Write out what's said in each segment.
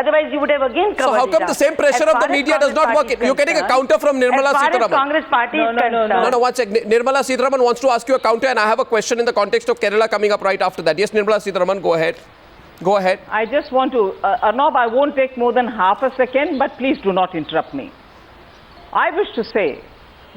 Otherwise, you would have again covered. So how come the same pressure of the media does not work? You're getting a counter from Nirmala Sitharaman. Congress party is concerned. No, one sec. Nirmala Sitharaman wants to ask you a counter, and I have a question in the context of Kerala coming up right after that. Yes, Nirmala Sitharaman, go ahead. Go ahead. I just want to, Arnab, I won't take more than half a second, but please do not interrupt me. I wish to say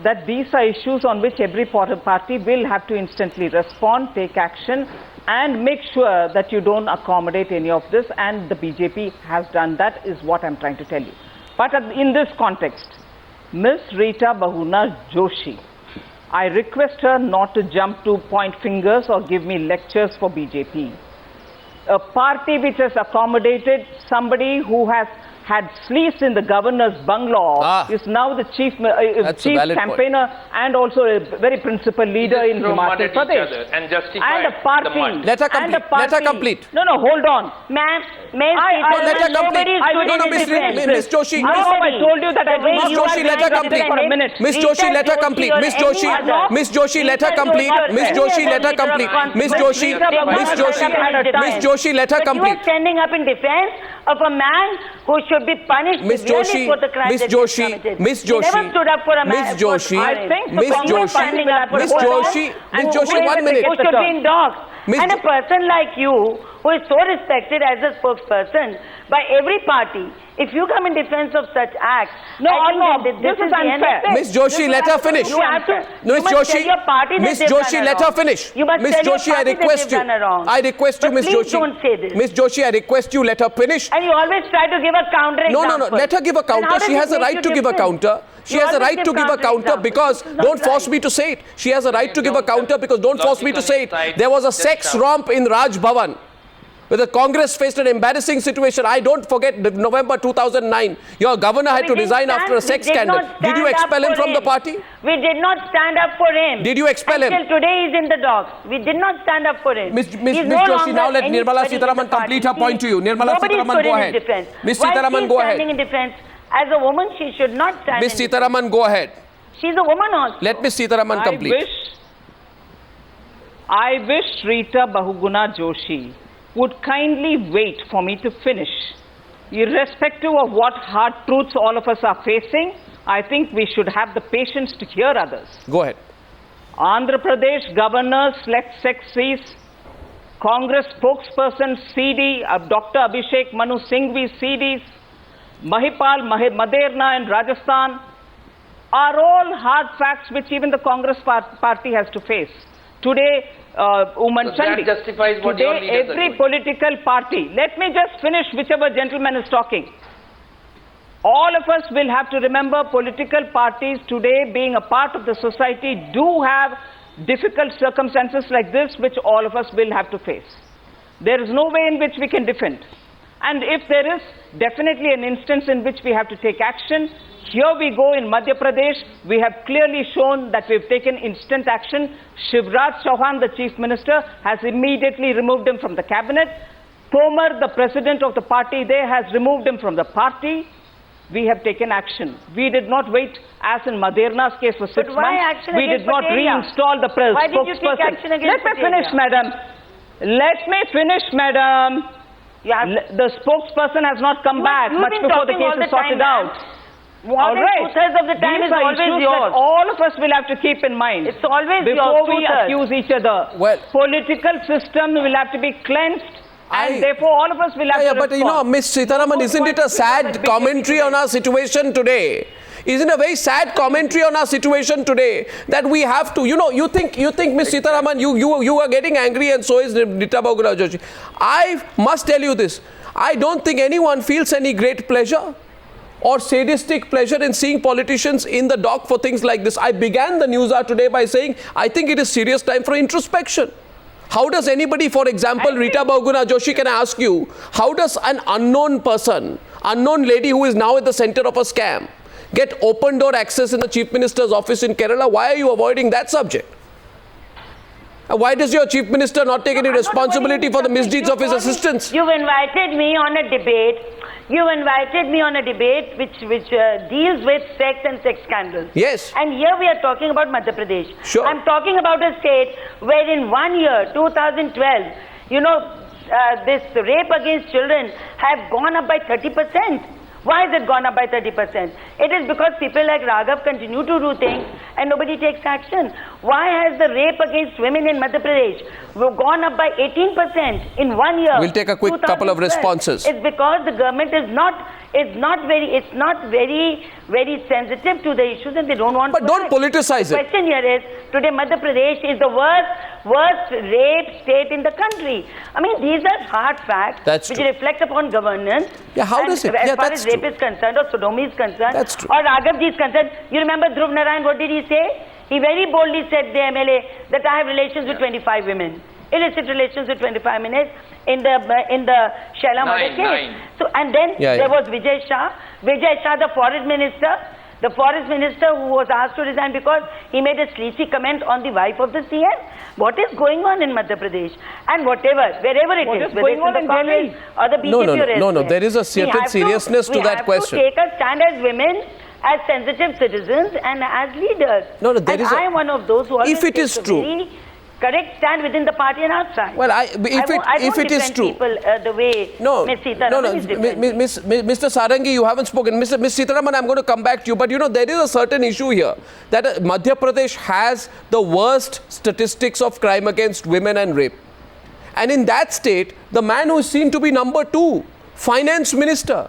that these are issues on which every party will have to instantly respond, take action, and make sure that you don't accommodate any of this, and the BJP has done that, is what I'm trying to tell you. But in this context, Ms. Rita Bahuguna Joshi, I request her not to jump to point fingers or give me lectures for BJP. A party which has accommodated somebody who has had sleeves in the governor's bungalow is now the chief campaigner and also a very principal leader in Himachal Pradesh. And justify Let her complete. Let her complete. No, hold on. Ma'am, let her complete. Miss Joshi. I told you that Miss Joshi, let her complete. Miss Joshi, let her complete. Miss Joshi, let her complete. Miss Joshi, let her complete. Miss Joshi, let her complete. You are standing up in defense of a man who should be punished severely for the crime that he committed. Miss Joshi, he never stood up for a man. Miss Joshi, Miss Joshi, 1 minute. Who should be in dogs. And a person like you, who is so respected as a spokesperson by every party, if you come in defense of such acts, this is unfair. Miss Joshi, let her finish. You have to. Miss Joshi, let her finish. Miss Joshi, I request you. I request you, Miss Joshi. Don't say this. Miss Joshi, I request you, let her finish. And you always try to give a counter example. No. Let her give a counter. She has a right to give a counter. She has a right to give a counter because don't force me to say it. She has a right to give a counter because don't force me to say it. There was a sex romp in Raj Bhavan, where the Congress faced an embarrassing situation. I don't forget November 2009. Your governor had to resign after a sex scandal. Did you expel him from the party? We did not stand up for him. Did you expel him? Until today he's in the dogs. We did not stand up for him. Miss Joshi, now let Nirmala Sitharaman complete her point to you. Nirmala Sitharaman, go ahead. Miss Sitharaman, go ahead. In defense, as a woman, she should not stand. Miss Sitharaman, go ahead. She's a woman also. Let Miss Sitharaman complete. I wish Rita Bahuguna Joshi would kindly wait for me to finish. Irrespective of what hard truths all of us are facing, I think we should have the patience to hear others. Go ahead. Andhra Pradesh Governor select sexies, Congress spokesperson CD, Dr. Abhishek Manu Singhvi CDs, Mahipal Maderna in Rajasthan are all hard facts which even the Congress party has to face. Today, Uman Chandi, today every political party, let me just finish whichever gentleman is talking. All of us will have to remember political parties today being a part of the society do have difficult circumstances like this which all of us will have to face. There is no way in which we can defend. And if there is definitely an instance in which we have to take action, here we go in Madhya Pradesh. We have clearly shown that we've taken instant action. Shivraj Chauhan, the Chief Minister, has immediately removed him from the cabinet. Tomar, the president of the party there, has removed him from the party. We have taken action. We did not wait, as in Maderna's case, for 6 months. We did not reinstall the spokesperson. Why did you take action against Let me finish, madam. Let me finish, madam. The spokesperson has not come back much before the case is sorted out. All right. 2/3 of the time is always yours. All of us will have to keep in mind. It's always before we accuse each other. Well, political system will have to be cleansed. And therefore, all of us will have to but you know, Miss Sitharaman, isn't it a sad commentary on our situation today? Isn't it a very sad commentary on our situation today that we have to, you think Miss Sitharaman, you are getting angry and so is Rita Bahuguna Joshi. I must tell you this. I don't think anyone feels any great pleasure or sadistic pleasure in seeing politicians in the dock for things like this. I began the news hour today by saying, I think it is serious time for introspection. How does anybody, for example, Rita Bahuguna Joshi, can I ask you, how does an unknown person, unknown lady who is now at the center of a scam, get open door access in the Chief Minister's office in Kerala? Why are you avoiding that subject? Why does your Chief Minister not take any responsibility for the misdeeds of his assistants? You've invited me on a debate. You invited me on a debate which deals with sex and sex scandals. Yes. And here we are talking about Madhya Pradesh. Sure. I'm talking about a state where in 1 year, 2012, this rape against children have gone up by 30%. Why has it gone up by 30%? It is because people like Raghav continue to do things and nobody takes action. Why has the rape against women in Madhya Pradesh gone up by 18% in 1 year? We'll take a quick couple of 2012? responses. It's because the government is not very sensitive to the issues and they don't want But to don't act. politicize The it. question here is, today Madhya Pradesh is the worst rape state in the country. I mean, these are hard facts That's which true. reflect upon governance. Yeah, how And does it? As Yeah, far that's as rape true. is concerned or sodomy is concerned, That's true. or Raghavji is concerned, you remember Dhruv Narayan, what did he say? He very boldly said, the MLA, that I have relations with 25 women. Illicit relations with 25 minutes in the Shaila murder case. Nine. So, and then Yeah, there yeah. was Vijay Shah, the forest minister who was asked to resign because he made a sleazy comment on the wife of the CM. What is going on in Madhya Pradesh? And wherever What it is, is whether going it's on in in the Congress Delhi? or the BJP No, there is a certain seriousness to that question. We have to take a stand as women, as sensitive citizens and as leaders. No, there and is a- I am one of those who always If it takes is a true- very correct stand within the party and outside. Well, I if don't it is defend true. people the way No, Ms. Sitaraman is defending. Mr. Sarangi, you haven't spoken. Ms. Sitaraman, I'm going to come back to you. But, there is a certain issue here that Madhya Pradesh has the worst statistics of crime against women and rape. And in that state, the man who is seen to be number 2, finance minister,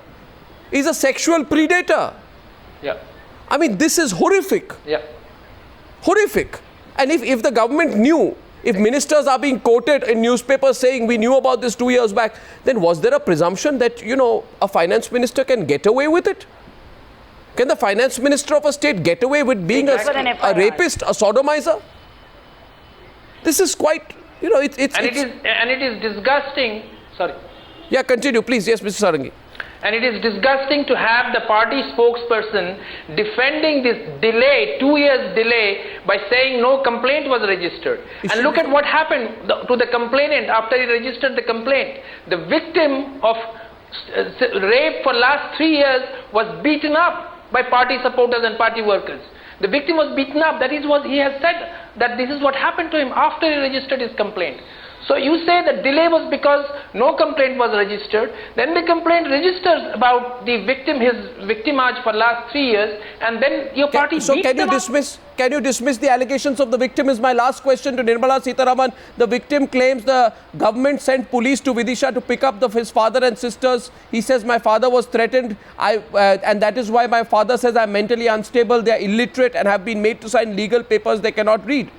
is a sexual predator. Yeah. I mean, this is horrific. Yeah. Horrific. And if the government knew, if ministers are being quoted in newspapers saying we knew about this 2 years back, then was there a presumption that, a finance minister can get away with it? Can the finance minister of a state get away with being a rapist, a sodomizer? This is quite, And it is disgusting. Sorry. Yeah, continue, please. Yes, Mr. Sarangi. And it is disgusting to have the party spokesperson defending this delay, 2 years delay, by saying no complaint was registered. And look at what happened to the complainant after he registered the complaint. The victim of rape for last 3 years was beaten up by party supporters and party workers. The victim was beaten up. That is what he has said, that this is what happened to him after he registered his complaint. So you say the delay was because no complaint was registered. Then the complaint registers about the victim, his victimage for last 3 years, and then your party beats Can them up. Can you dismiss the allegations of the victim is my last question to Nirmala Sitharaman. The victim claims the government sent police to Vidisha to pick up his father and sisters. He says my father was threatened and that is why my father says I'm mentally unstable. They are illiterate and have been made to sign legal papers they cannot read.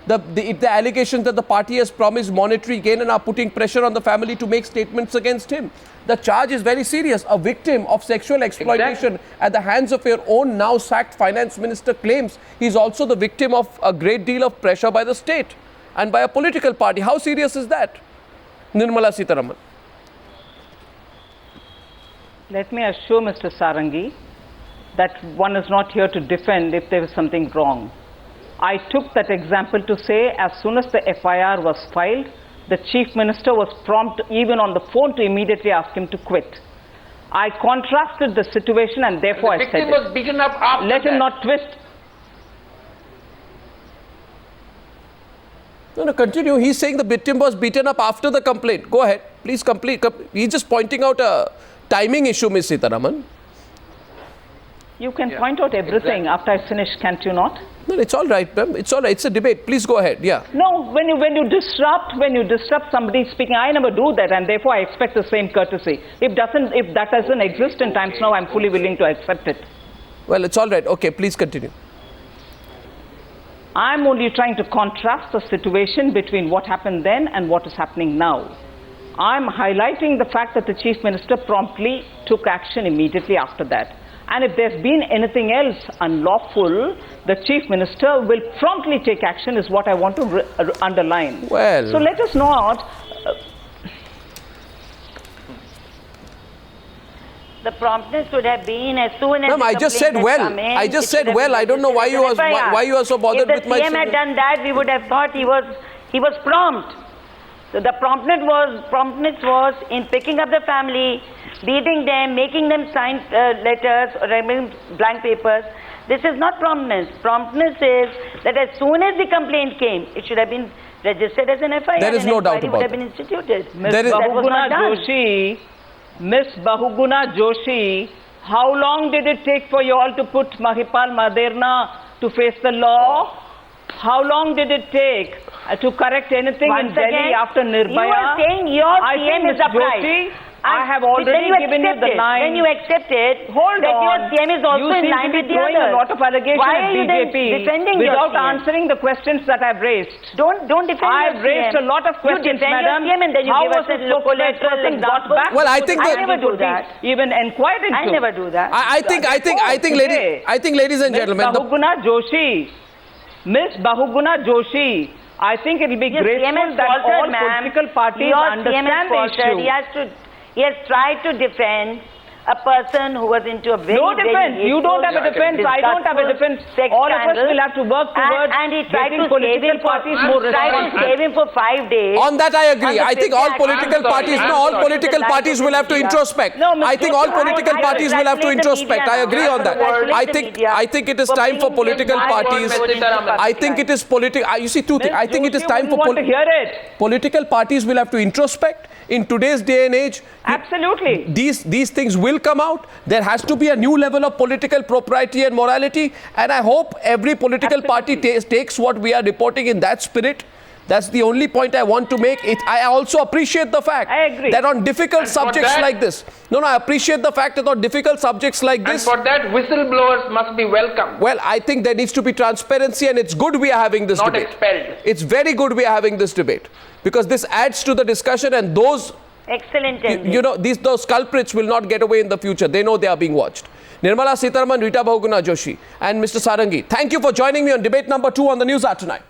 The allegations that the party has promised monetary gain and are putting pressure on the family to make statements against him. The charge is very serious. A victim of sexual exploitation at the hands of your own now sacked finance minister claims he's also the victim of a great deal of pressure by the state and by a political party. How serious is that? Nirmala Sitharaman. Let me assure Mr. Sarangi that one is not here to defend if there is something wrong. I took that example to say as soon as the FIR was filed, the Chief Minister was prompt even on the phone to immediately ask him to quit. I contrasted the situation and therefore I The said victim was beaten up after let him that. not twist. No, continue. He's saying the victim was beaten up after the complaint. Go ahead. Please complete. He's just pointing out a timing issue, Ms. Sitharaman. You can point out everything after I finish, can't you not? No, it's all right, ma'am. It's all right. It's a debate. Please go ahead. Yeah. No, when you disrupt somebody speaking, I never do that, and therefore I expect the same courtesy. If that doesn't exist in times now, I'm fully willing to accept it. Well, it's all right. Okay, please continue. I'm only trying to contrast the situation between what happened then and what is happening now. I'm highlighting the fact that the Chief Minister promptly took action immediately after that. And if there's been anything else unlawful, the Chief Minister will promptly take action is what I want to underline. Well. So let us not... The promptness would have been as soon as Ma'am, I just said well. I just said well. I don't know why you are so bothered with my... If the CM had done that, we would have thought he was prompt. So the promptness was in picking up the family, beating them, making them sign letters or blank papers. This is not promptness. Promptness is that as soon as the complaint came, it should have been registered as an FIR. There is and no doubt inquiry about would have it. been instituted. Ms. There is- That was Bahuguna not done. Joshi, Ms. Bahuguna Joshi, how long did it take for you all to put Mahipal Maderna to face the law? How long did it take to correct anything Once in Delhi again, after Nirbhaya? you are saying your I CM think, is Ms. upright. Joshi, I And have then already given you accept the it. line. When you accept it, Hold that on. your CM is also you in seem line to be with the throwing others. a lot of allegations Why at are you then BJP defending your without CM? answering the questions that I've raised. Don't defend I've your raised CM. a lot of questions, you defend madam. your CM and then you How give was us a the collateral spokesperson got example. back? Well, I to think the that- I never do could be that. Even inquired into. I never do that. I think, ladies and gentlemen, the, Bahuguna Joshi, Ms. Bahuguna Joshi, I think it will be Your CM grateful is that faltered, all ma'am. political parties Your CM understand is the faltered. issue. He has tried to defend a person who was into a very, No defense. very You don't have a hateful, defense. I don't have a disgustful defense. sex All of us scandal. will have to work towards and he tried getting to save political him for, parties more tried to responsible. save him for 5 days. on that I agree. On the I think fifth all day, political I'm sorry, parties, I'm no, all sorry. political parties will have to introspect. No, Mr. I think all Joshi, political I parties will have to congratulate the introspect. media I agree now. on that. Congratulate the I media think it is for time for bringing political this parties. Sitaraman. I think it is you see two things. I think it is time for want to hear it. political parties will have to introspect in today's day and age. Absolutely. These things will come out. There has to be a new level of political propriety and morality, and I hope every political party takes what we are reporting in that spirit. That's the only point I want to make. I also appreciate the fact I agree. that on difficult And for subjects that- like this, I appreciate the fact that on difficult subjects like And this, for that, whistleblowers must be welcome, well, I think there needs to be transparency, and it's good we are having this not debate. expelled. It's very good we are having this debate, because this adds to the discussion, and those Excellent ending. those culprits will not get away in the future. They know they are being watched. Nirmala Sitharaman, Rita Bahuguna Joshi, and Mr. Sarangi, thank you for joining me on debate number 2 on the News Hour tonight.